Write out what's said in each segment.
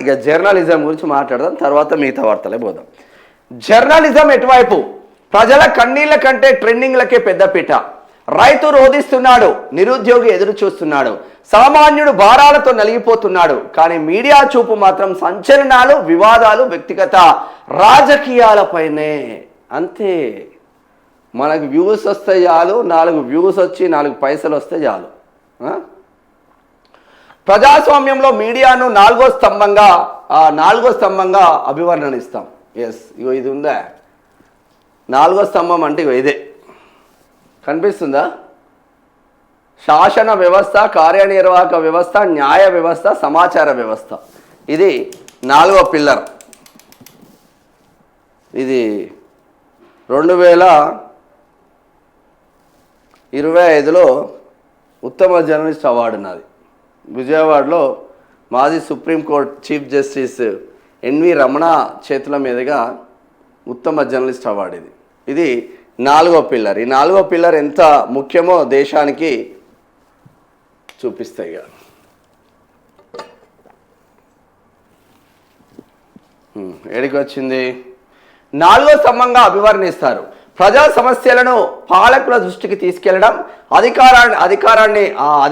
ఇక జర్నలిజం గురించి మాట్లాడదాం, తర్వాత మిగతా వార్తలే పోదాం. జర్నలిజం ఎటువైపు? ప్రజల కన్నీళ్ల కంటే ట్రెండింగ్లకే పెద్దపీట. రైతు రోధిస్తున్నాడు, నిరుద్యోగి ఎదురు చూస్తున్నాడు, సామాన్యుడు భారాలతో నలిగిపోతున్నాడు. కానీ మీడియా చూపు మాత్రం సంచలనాలు, వివాదాలు, వ్యక్తిగత రాజకీయాలపైనే. అంతే, మనకు వ్యూస్ వస్తే చాలు, 4 వ్యూస్ వచ్చి 4 పైసలు వస్తే చాలు. ప్రజాస్వామ్యంలో మీడియాను 4వ స్తంభంగా అభివర్ణనిస్తాం. ఎస్, ఇగో ఇది ఉందా 4వ స్తంభం అంటే ఇగో ఇదే కనిపిస్తుందా? శాసన వ్యవస్థ, కార్యనిర్వాహక వ్యవస్థ, న్యాయ వ్యవస్థ, సమాచార వ్యవస్థ. ఇది 4వ పిల్లర్. ఇది 2025లో ఉత్తమ జర్నలిస్ట్ అవార్డు నాది. విజయవాడలో మాజీ supreme court chief justice NV Ramana చేతుల మీదుగా ఉత్తమ జర్నలిస్ట్ అవార్డు ఇది 4వ పిల్లర్. ఈ 4వ పిల్లర్ ఎంత ముఖ్యమో దేశానికి చూపిస్తాయి. ఏడికి వచ్చింది? 4వ స్తంభంగా అభివర్ణిస్తారు. ప్రజా సమస్యలను పాలకుల దృష్టికి తీసుకెళ్లడం,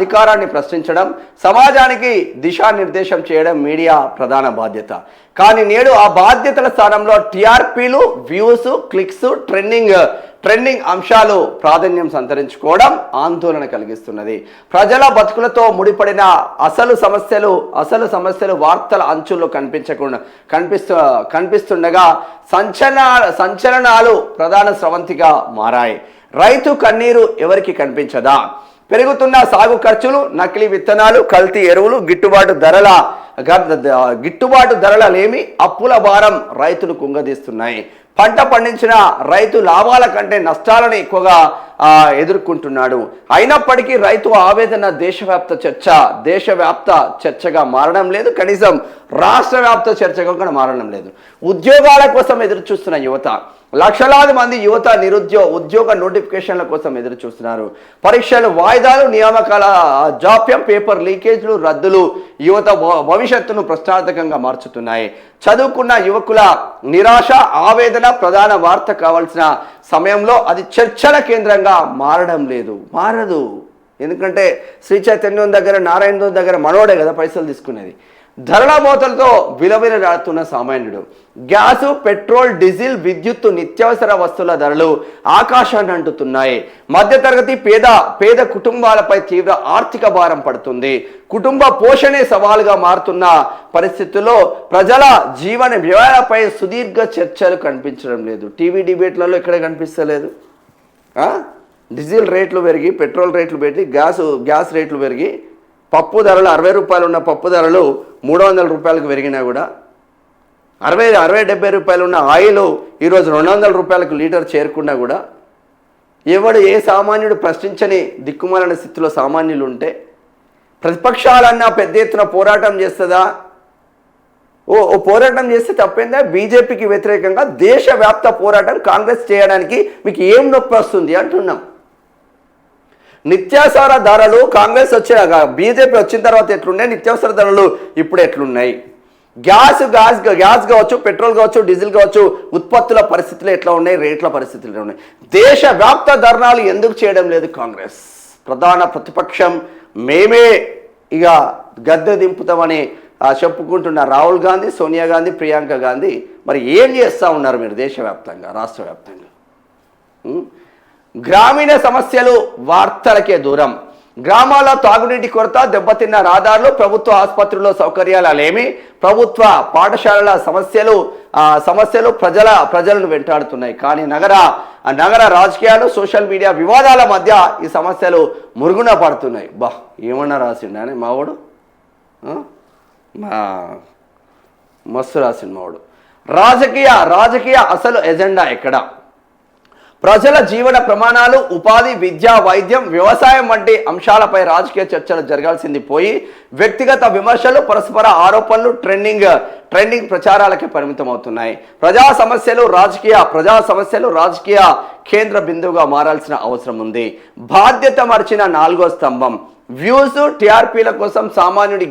అధికారాన్ని ప్రశ్నించడం, సమాజానికి దిశానిర్దేశం చేయడం మీడియా ప్రధాన బాధ్యత. కానీ నేడు ఆ బాధ్యతల స్థానంలో టీఆర్పీలు, వ్యూస్, క్లిక్స్, ట్రెండింగ్ అంశాలు ప్రాధాన్యం సంతరించుకోవడం ఆందోళన కలిగిస్తున్నది. ప్రజల బతుకులతో ముడిపడిన అసలు సమస్యలు వార్తల అంచుల్లో కనిపిస్తుండగా సంచలనాలు ప్రధాన స్రవంతిగా మారాయి. రైతు కన్నీరు ఎవరికి కనిపించదా? పెరుగుతున్న సాగు ఖర్చులు, నకిలీ విత్తనాలు, కల్తీ ఎరువులు, గిట్టుబాటు ధరలేమి, అప్పుల భారం రైతును కుంగదీస్తున్నాయి. పంట పండించిన రైతు లాభాల కంటే నష్టాలను ఎక్కువగా ఎదుర్కొంటున్నాడు. అయినప్పటికీ రైతు ఆవేదన దేశవ్యాప్త చర్చగా మారడం లేదు, కనీసం రాష్ట్ర వ్యాప్త చర్చగా కూడా మారడం లేదు. ఉద్యోగాల కోసం ఎదురు చూస్తున్న యువత, లక్షలాది మంది యువత ఉద్యోగ నోటిఫికేషన్ల కోసం ఎదురు చూస్తున్నారు. పరీక్షలు వాయిదాలు, నియామకాల జాప్యం, పేపర్ లీకేజ్లు, రద్దులు యువత భవిష్యత్తును ప్రశ్నార్థకంగా మార్చుతున్నాయి. చదువుకున్న యువకుల నిరాశ, ఆవేదన ప్రధాన వార్త కావాల్సిన సమయంలో అది చర్చల కేంద్రంగా మారదు. ఎందుకంటే శ్రీ చైతన్యం దగ్గర, నారాయణ దగ్గర మనోడే కదా పైసలు తీసుకునేది. ధరల మోతలతో విలవిలలాడుతున్న సామాన్యుడు, గ్యాసు, పెట్రోల్, డీజిల్, విద్యుత్తు, నిత్యావసర వస్తువుల ధరలు ఆకాశాన్ని అంటుతున్నాయి. మధ్యతరగతి పేద కుటుంబాలపై తీవ్ర ఆర్థిక భారం పడుతుంది. కుటుంబ పోషణే సవాలుగా మారుతున్న పరిస్థితుల్లో ప్రజల జీవన వ్యయాలపై సుదీర్ఘ చర్చలు కనిపించడం లేదు. టీవీ డిబేట్లలో ఇక్కడ కనిపిస్తలేదు. డీజిల్ రేట్లు పెరిగి, పెట్రోల్ రేట్లు పెరిగి, గ్యాస్ రేట్లు పెరిగి, పప్పు ధరలు 60 రూపాయలు ఉన్న పప్పు ధరలు 300 రూపాయలకు పెరిగినా కూడా, 60-70 రూపాయలు ఉన్న ఆయిల్ ఈరోజు 200 రూపాయలకు లీటర్ చేరుకున్నా కూడా ఏ సామాన్యుడు ప్రశ్నించని దిక్కుమాలిన స్థితిలో సామాన్యులు ఉంటే ప్రతిపక్షాలన్నా పెద్ద ఎత్తున పోరాటం చేస్తుందా? ఓ పోరాటం చేస్తే తప్పేందా? బీజేపీకి వ్యతిరేకంగా దేశవ్యాప్త పోరాటం కాంగ్రెస్ చేయడానికి మీకు ఏం నొప్పి వస్తుంది అంటున్నాం. నిత్యావసర ధరలు కాంగ్రెస్ బీజేపీ వచ్చిన తర్వాత ఎట్లున్నాయి, నిత్యావసర ధరలు ఇప్పుడు ఎట్లున్నాయి? గ్యాస్ కావచ్చు, పెట్రోల్ కావచ్చు, డీజిల్ కావచ్చు, ఉత్పత్తుల పరిస్థితులు ఎట్లా ఉన్నాయి, రేట్ల పరిస్థితులు ఎట్లా ఉన్నాయి? దేశవ్యాప్త ధర్నాలు ఎందుకు చేయడం లేదు కాంగ్రెస్? ప్రధాన ప్రతిపక్షం మేమే ఇక గద్దె దింపుతామని చెప్పుకుంటున్న రాహుల్ గాంధీ, సోనియా గాంధీ, ప్రియాంక గాంధీ మరి ఏం చేస్తూ ఉన్నారు మీరు దేశవ్యాప్తంగా, రాష్ట్ర వ్యాప్తంగా? గ్రామీణ సమస్యలు వార్తలకే దూరం. గ్రామాల్లో తాగునీటి కొరత, దెబ్బతిన్న రహదారులు, ప్రభుత్వ ఆసుపత్రుల్లో సౌకర్యాలేమి, ప్రభుత్వ పాఠశాలల సమస్యలు ప్రజలను వెంటాడుతున్నాయి. కానీ నగర రాజకీయాలు, సోషల్ మీడియా వివాదాల మధ్య ఈ సమస్యలు మురుగున పడుతున్నాయి. ఏమన్నా రాసిండే మావాడు, మస్తు రాసిండు మావాడు. రాజకీయ అసలు ఎజెండా ఎక్కడ? ప్రజల జీవన ప్రమాణాలు, ఉపాధి, విద్య, వైద్యం, వ్యవసాయం వంటి అంశాలపై రాజకీయ చర్చలు జరగాల్సింది పోయి వ్యక్తిగత విమర్శలు, పరస్పర ఆరోపణలు, ట్రెండింగ్ ప్రచారాలకే పరిమితం అవుతున్నాయి. ప్రజా సమస్యలు రాజకీయ కేంద్ర బిందువుగా మారాల్సిన అవసరం ఉంది. బాధ్యత మర్చిన 4వ స్తంభం. వ్యూస్ టీఆర్పీల కోసం సామాన్యుడి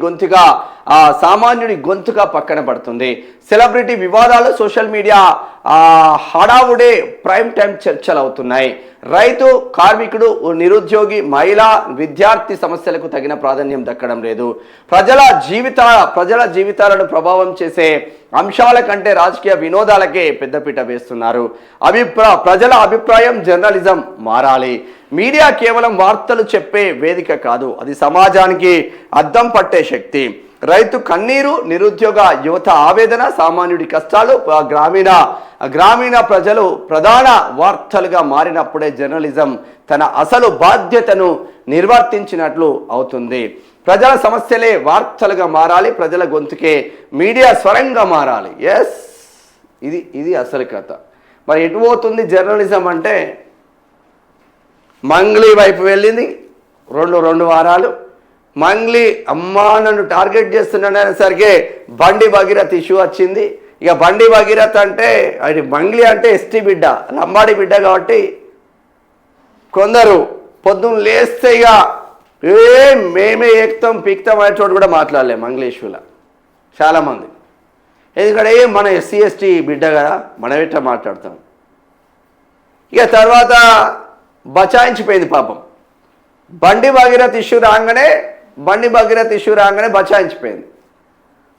గొంతుగా పక్కన పడుతుంది. సెలబ్రిటీ వివాదాలు, సోషల్ మీడియా హడావుడే ప్రైమ్ టైం చర్చలు అవుతున్నాయి. రైతు, కార్మికుడు, నిరుద్యోగి, మహిళ, విద్యార్థి సమస్యలకు తగిన ప్రాధాన్యం దక్కడం లేదు. ప్రజల జీవితాలను ప్రభావం చేసే అంశాల కంటే రాజకీయ వినోదాలకే పెద్దపీట వేస్తున్నారు. ప్రజల అభిప్రాయం జర్నలిజం మారాలి. మీడియా కేవలం వార్తలు చెప్పే వేదిక కాదు, అది సమాజానికి అద్దం పట్టే శక్తి. రైతు కన్నీరు, నిరుద్యోగ యువత ఆవేదన, సామాన్యుడి కష్టాలు, గ్రామీణ ప్రజలు ప్రధాన వార్తలుగా మారినప్పుడే జర్నలిజం తన అసలు బాధ్యతను నిర్వర్తించినట్లు అవుతుంది. ప్రజల సమస్యలే వార్తలుగా మారాలి, ప్రజల గొంతుకే మీడియా స్వరంగా మారాలి. ఎస్, ఇది అసలు కథ. మరి ఎటు పోతుంది జర్నలిజం అంటే, మంగ్లీ వైపు వెళ్ళింది రెండు వారాలు. మంగ్లీ అమ్మా నన్ను టార్గెట్ చేస్తున్నాడనేసరికి బండి భగీరథ్ ఇష్యూ వచ్చింది. ఇక బండి భగీరథ్ అంటే అది మంగ్లీ అంటే ఎస్టీ బిడ్డ, లంబాడి బిడ్డ కాబట్టి కొందరు పొద్దున్న లేస్తే ఇక మేమే ఏక్తం పీక్తం అనే చోటు కూడా మాట్లాడలే మంగ్లీ ఇష్యూలో చాలామంది. ఎందుకంటే మన ఎస్సీ ఎస్టీ బిడ్డ కదా, మనం ఎట్లా మాట్లాడతాం. ఇక తర్వాత బచాయించిపోయింది పాపం. బండి భగీరథ్ ఇష్యూ రాగానే బచాయించిపోయింది.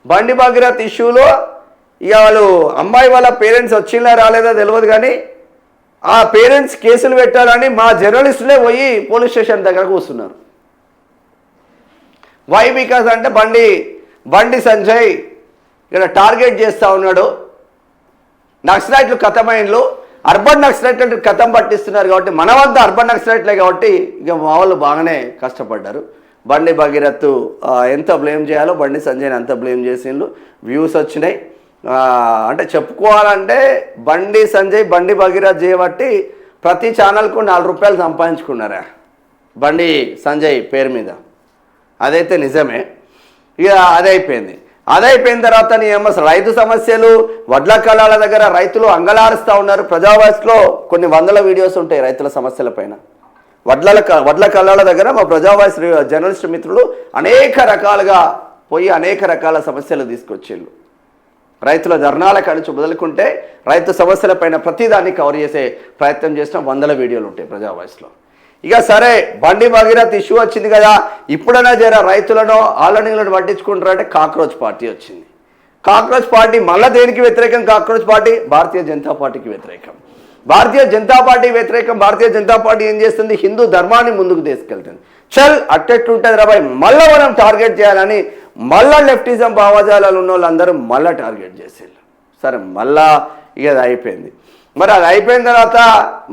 బండి భగీరథ్ ఇష్యూలో ఇక వాళ్ళు అమ్మాయి వాళ్ళ పేరెంట్స్ వచ్చిందా రాలేదా తెలియదు, కానీ ఆ పేరెంట్స్ కేసులు పెట్టాలని మా జర్నలిస్టులే పోయి పోలీస్ స్టేషన్ దగ్గర కూర్చున్నారు. వై బికాస్ అంటే బండి సంజయ్ ఇక్కడ టార్గెట్ చేస్తూ ఉన్నాడు. నక్సలైట్లు కథమైన్లు, అర్బన్ నక్సలైట్లు కథం పట్టిస్తున్నారు కాబట్టి మన వద్ద అర్బన్ నక్సలైట్లే కాబట్టి ఇక మా వాళ్ళు బాగానే కష్టపడ్డారు. బండి భగీరథ్ ఎంత బ్లేమ్ చేయాలో బండి సంజయ్ని అంత బ్లేమ్ చేసిండ్రు. వ్యూస్ వచ్చినాయి. అంటే చెప్పుకోవాలంటే బండి సంజయ్ బండి భగీరథ్ చేయబట్టి ప్రతి ఛానల్కు 4 రూపాయలు సంపాదించుకున్నారా బండి సంజయ్ పేరు మీద. అదైతే నిజమే. ఇక అదైపోయిన తర్వాత రైతు సమస్యలు, వడ్ల కళాల దగ్గర రైతులు అంగలారుస్తూ ఉన్నారు. ప్రజావాయిస్లో కొన్ని వందల వీడియోస్ ఉంటాయి రైతుల సమస్యల పైన. వడ్ల కళాల దగ్గర మా ప్రజావాయిస్ జర్నలిస్ట్ మిత్రులు అనేక రకాలుగా పోయి అనేక రకాల సమస్యలు తీసుకొచ్చేళ్ళు. రైతుల ధర్నాల కలిసి మొదలుకుంటే రైతు సమస్యలపైన ప్రతిదాన్ని కవర్ చేసే ప్రయత్నం చేసిన వందల వీడియోలు ఉంటాయి ప్రజావాయిస్లో. ఇక సరే, బండి భగీరథ్ ఇష్యూ వచ్చింది కదా, ఇప్పుడైనా జర రైతులను ఆలనీలను పట్టించుకుంటారంటే కాక్రోచ్ పార్టీ వచ్చింది. కాక్రోచ్ పార్టీ మళ్ళీ దేనికి వ్యతిరేకం? కాక్రోచ్ పార్టీ భారతీయ జనతా పార్టీకి వ్యతిరేకం. భారతీయ జనతా పార్టీ ఏం చేస్తుంది? హిందూ ధర్మాన్ని ముందుకు తీసుకెళ్తుంది. చల్ అట్టెట్లుంటుంది రాబాయ్, మళ్ళీ మనం టార్గెట్ చేయాలని మళ్ళా లెఫ్టిజం భావజాలాలు ఉన్న వాళ్ళందరూ మళ్ళీ టార్గెట్ చేసేళ్ళు. సరే, మళ్ళా ఇక అది అయిపోయింది. మరి అది అయిపోయిన తర్వాత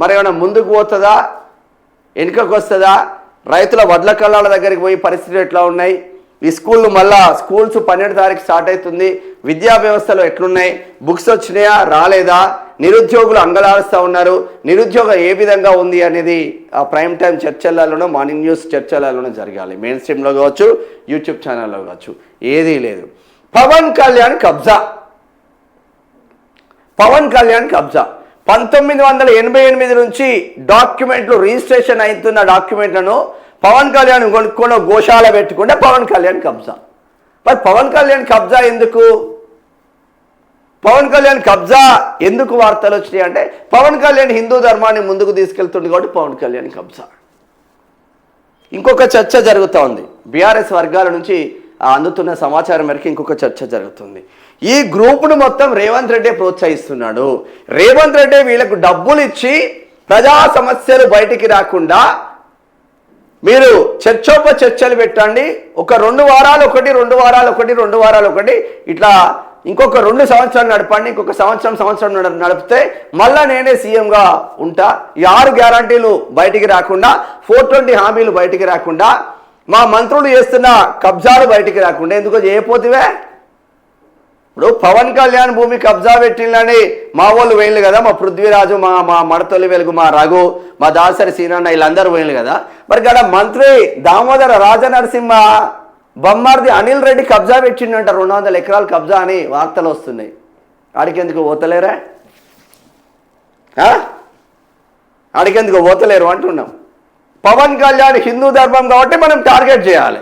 మరి ఏమైనా ముందుకు పోతుందా, వెనుకకు వస్తుందా? రైతుల వడ్ల కళ్ళాల దగ్గరికి పోయి పరిస్థితులు ఎట్లా ఉన్నాయి? ఈ స్కూల్స్ 12 తారీఖు స్టార్ట్ అవుతుంది. విద్యా వ్యవస్థలో ఎట్లున్నాయి? బుక్స్ వచ్చినాయా రాలేదా? నిరుద్యోగులు అంగలారుస్తూ ఉన్నారు. నిరుద్యోగం ఏ విధంగా ఉంది అనేది ఆ ప్రైమ్ టైం చర్చలలోనూ, మార్నింగ్ న్యూస్ చర్చలలోనూ జరగాలి. మెయిన్ స్ట్రీమ్లో కావచ్చు, యూట్యూబ్ ఛానల్లో కావచ్చు, ఏదీ లేదు. పవన్ కళ్యాణ్ కబ్జా 1988 నుంచి డాక్యుమెంట్లు రిజిస్ట్రేషన్ అవుతున్న డాక్యుమెంట్లను పవన్ కళ్యాణ్ కొనుక్కొని గోశాల పెట్టుకుంటే పవన్ కళ్యాణ్ కబ్జా. మరి పవన్ కళ్యాణ్ కబ్జా ఎందుకు వార్తలు వచ్చినాయి అంటే, పవన్ కళ్యాణ్ హిందూ ధర్మాన్ని ముందుకు తీసుకెళ్తుంది కాబట్టి పవన్ కళ్యాణ్ కబ్జా. ఇంకొక చర్చ జరుగుతూ ఉంది. బీఆర్ఎస్ వర్గాల నుంచి అందుతున్న సమాచారం మేరకు ఇంకొక చర్చ జరుగుతుంది. ఈ గ్రూపును మొత్తం రేవంత్ రెడ్డి ప్రోత్సహిస్తున్నాడు. రేవంత్ రెడ్డి వీళ్ళకు డబ్బులు ఇచ్చి ప్రజా సమస్యలు బయటికి రాకుండా మీరు చర్చలు పెట్టండి, ఒక 2 వారాలు ఒకటి, 2 వారాలు ఒకటి, ఇట్లా ఇంకొక 2 సంవత్సరాలు నడపండి, ఇంకొక సంవత్సరం నడిపితే మళ్ళా నేనే సీఎంగా ఉంటా. ఈ 6 గ్యారంటీలు బయటికి రాకుండా, 420 హామీలు బయటికి రాకుండా, మా మంత్రులు చేస్తున్న కబ్జాలు బయటికి రాకుండా ఎందుకో చేయపోతివే. ఇప్పుడు పవన్ కళ్యాణ్ భూమి కబ్జా పెట్టిందని మా వాళ్ళు వేయలు కదా, మా పృథ్వీరాజు, మా మడతొలి వెలుగు, మా రఘు, మా దాసరి సీనన్న వీళ్ళందరూ వేయలు కదా. మరి ఇక్కడ మంత్రి దామోదర రాజనరసింహ బొమ్మార్ది అనిల్ రెడ్డి కబ్జా పెట్టిండంట, 200 ఎకరాలు కబ్జా అని వార్తలు వస్తున్నాయి. ఆడికెందుకు పోతలేరా? ఆడికెందుకు పోతలేరు అంటున్నాం. పవన్ కళ్యాణ్ హిందూ ధర్మం కాబట్టి మనం టార్గెట్ చేయాలి.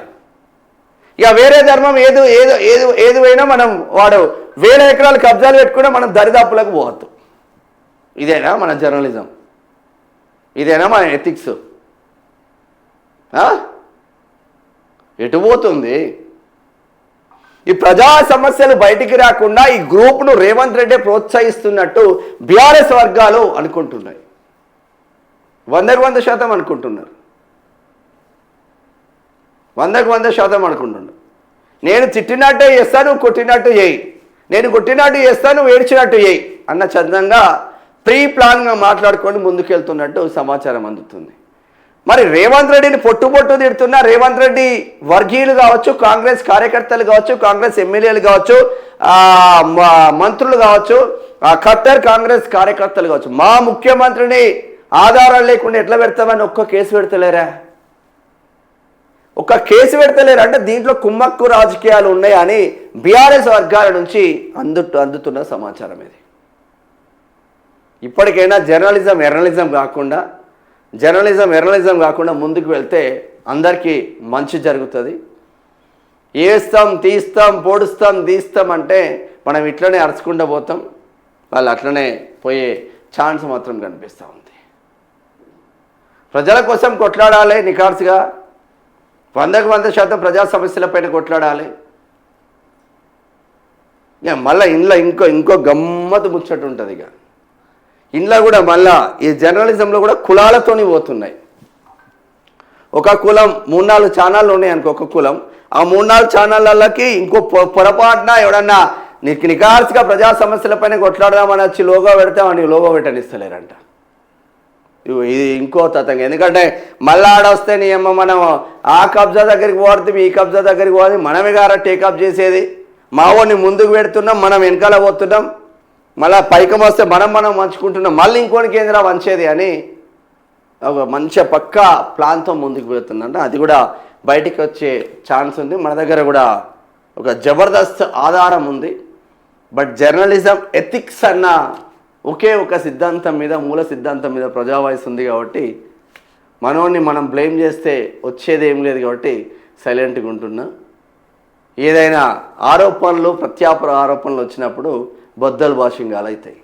ఇక వేరే ధర్మం ఏది అయినా మనం వాడు 1000 ఎకరాలు కబ్జాలు పెట్టుకున్నా మనం దరిదాపులకు పోవద్దు. ఇదేనా మన జర్నలిజం? ఇదేనా మన ఎథిక్స్? ఎటు పోతుంది? ఈ ప్రజా సమస్యలు బయటికి రాకుండా ఈ గ్రూప్ను రేవంత్ రెడ్డి ప్రోత్సహిస్తున్నట్టు బీఆర్ఎస్ వర్గాలు అనుకుంటున్నాయి. 100% అనుకుంటున్నారు. 100% అనుకుంటున్నారు. నేను తిట్టినట్టే చేస్తాను, కొట్టినట్టు చేయి, నేను కొట్టినట్టు చేస్తాను, ఏడ్చినట్టు చేయి అన్న చందంగా ప్రీ ప్లాన్గా మాట్లాడుకొని ముందుకెళ్తున్నట్టు సమాచారం అందుతుంది. మరి రేవంత్ రెడ్డిని పొట్టు తిడుతున్న రేవంత్ రెడ్డి వర్గీయులు కావచ్చు, కాంగ్రెస్ కార్యకర్తలు కావచ్చు, కాంగ్రెస్ ఎమ్మెల్యేలు కావచ్చు, మంత్రులు కావచ్చు, ఖత్తర్ కాంగ్రెస్ కార్యకర్తలు కావచ్చు, మా ముఖ్యమంత్రిని ఆధారాలు లేకుండా ఎట్లా పెడతామని ఒక్క కేసు పెడతలేరా? ఒక్క కేసు పెడతలేరు అంటే దీంట్లో కుమ్మక్కు రాజకీయాలు ఉన్నాయని బీఆర్ఎస్ వర్గాల నుంచి అందుతున్న సమాచారం ఇది. ఇప్పటికైనా జర్నలిజం కాకుండా ముందుకు వెళ్తే అందరికీ మంచి జరుగుతుంది. ఏస్తాం, తీస్తాం, పొడుస్తాం, తీస్తాం అంటే మనం ఇట్లనే అరుచుకుంటూ పోతాం. వాళ్ళు అట్లనే పోయే ఛాన్స్ మాత్రం కనిపిస్తూ ఉంది. ప్రజల కోసం కొట్లాడాలి, నిఖార్సుగా 100% ప్రజా సమస్యలపైన కొట్లాడాలి. ఇక మళ్ళీ ఇంకో గమ్మత్తు ముచ్చట ఉంటుంది. ఇక ఇంట్లో కూడా మళ్ళా ఈ జర్నలిజంలో కూడా కులాలతోని పోతున్నాయి. ఒక కులం 3-4 ఛానళ్ళు ఉన్నాయి అనుకో, ఒక కులం ఆ 3-4 ఛానళ్ళకి ఇంకో పొరపాటున ఎవడన్నా నీకు నిఖార్సుగా ప్రజా సమస్యలపైన కొట్లాడదామని వచ్చి లోగో పెడతామని లోగో పెట్టనిస్తలేరంట. ఇది ఇంకో తతంగా. ఎందుకంటే మళ్ళీ ఆడొస్తే నీ అమ్మ మనం ఆ కబ్జా దగ్గరికి పోతుంది, ఈ కబ్జా దగ్గరికి పోతుంది, మనమే గారా టేకప్ చేసేది. మావోని ముందుకు పెడుతున్నాం, మనం వెనకాల పోతున్నాం, మళ్ళీ పైకం వస్తే మనం మంచుకుంటున్నాం, మళ్ళీ ఇంకోటి కేంద్రం వంచేది అని ఒక మంచి పక్కా ప్లాన్తో ముందుకు పోతుందంట. అది కూడా బయటికి వచ్చే ఛాన్స్ ఉంది. మన దగ్గర కూడా ఒక జబర్దస్త్ ఆధారం ఉంది. బట్ జర్నలిజం ఎథిక్స్ అన్న ఒకే ఒక సిద్ధాంతం మీద, మూల సిద్ధాంతం మీద ప్రజా వాయిస్ ఉంది కాబట్టి మనోడిని మనం బ్లేమ్ చేస్తే వచ్చేది ఏం లేదు కాబట్టి సైలెంట్గా ఉంటున్నా. ఏదైనా ఆరోపణలు ప్రత్యారోపణలు వచ్చినప్పుడు బొద్దలు భాషింగాలు అవుతాయి.